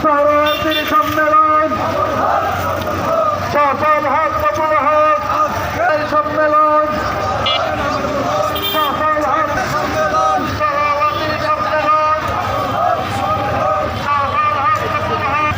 শরণার্থী সম্মেলন সফল হোক, সফল হোক এই সম্মেলন, সফল হোক সম্মেলন, শরণার্থী সম্মেলন সফল হোক, সফল হোক।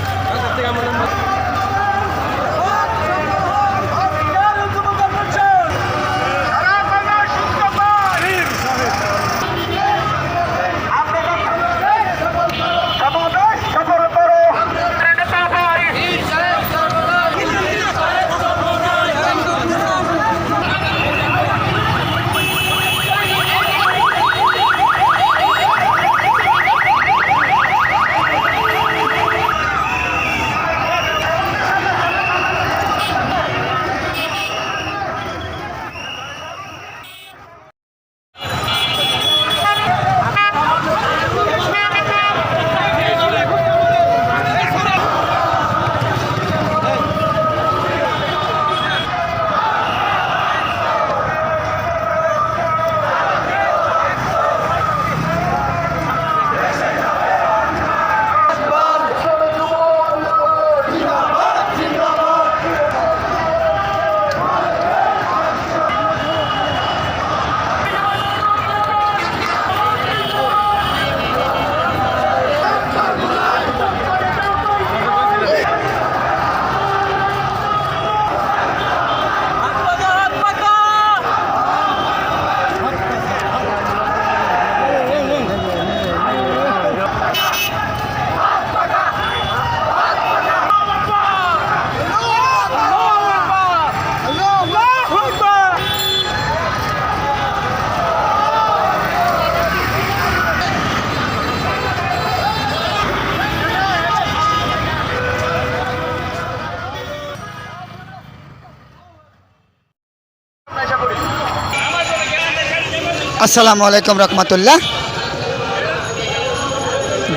আসসালামু আলাইকুম রহমতুল্লাহ।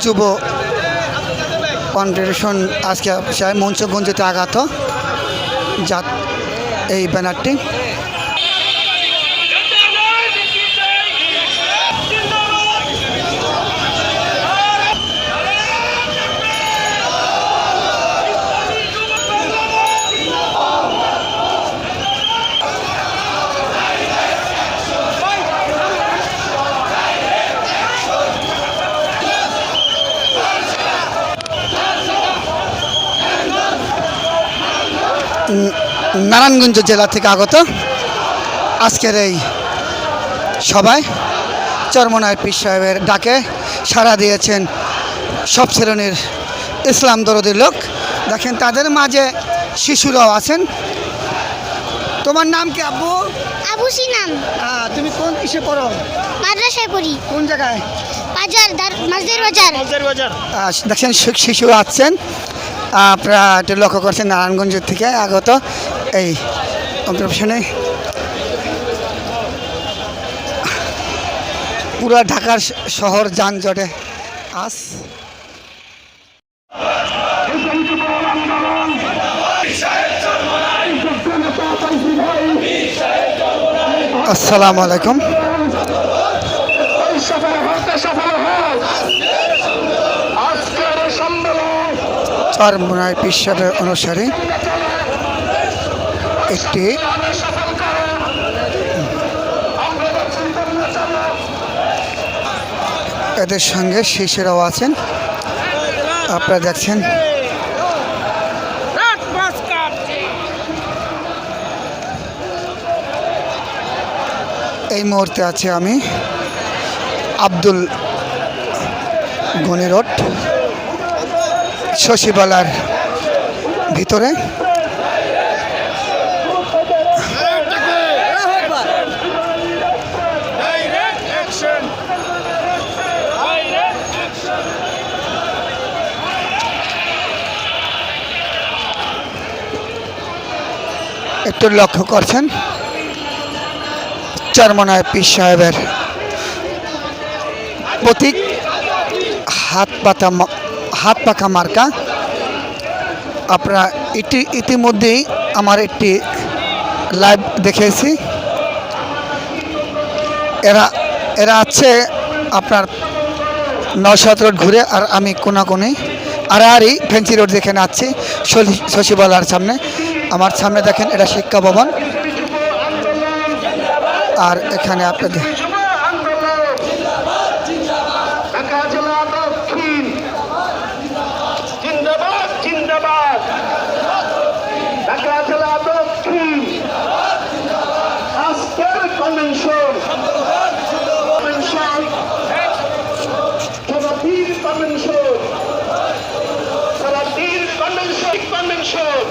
যুব কনফেডারেশন আজকে মঞ্চগঞ্জতে আঘাত জাত এই ব্যানারটি নারায়ণগঞ্জ জেলা থেকে আগত আজকের এই সভায় চরমনায় পীর সাহেবের ডাকে সাড়া দিয়েছেন সব শ্রেণীর ইসলাম দরদি লোক। দেখেন তাদের মাঝে শিশুরাও আছেন। তোমার নাম কি আব্বু? আবু সিনাম। তুমি কোন কিসে পড়ো? মাদ্রাসায় পড়ি। কোন জায়গায়? বাজার, মাঝের বাজার। দেখছেন শিশু আছেন, আপনারা একটু লক্ষ্য করছেন নারায়ণগঞ্জ থেকে আগত এই কম্পিটিশনে। পুরো ঢাকার শহর যানজটে আস। আসসালামু আলাইকুম। চরমনায় পীর সাহেবের অনুসারী একটি এদের সঙ্গে শিশুরাও আছেন, আপনারা দেখছেন। এই মুহূর্তে আছে আমি আব্দুল গনি রোড শশীবালার ভিতরে। একটু লক্ষ্য করছেন চরমনায় পীর সাহেবের প্রতীক হাত পাখা মার্কা। আপনারা ইতিমধ্যেই আমার একটি লাইভ দেখেছি। এরা আছে আপনার নওশাদ রোড ঘুরে আর আমি কোনাকুনি আড়াআড়ি ফেন্সি রোড দেখে নাচ্ছি শশীবালার সামনে। আমার সামনে দেখেন এটা শিক্ষা ভবন, আর এখানে আপনাদের যুব আন্দোলন ঢাকা জেলা দক্ষিণ জিন্দাবাদ জিন্দাবাদ ঢাকা জেলা দক্ষিণ আজকের কনভেনশন কনভেনশন কনভেনশন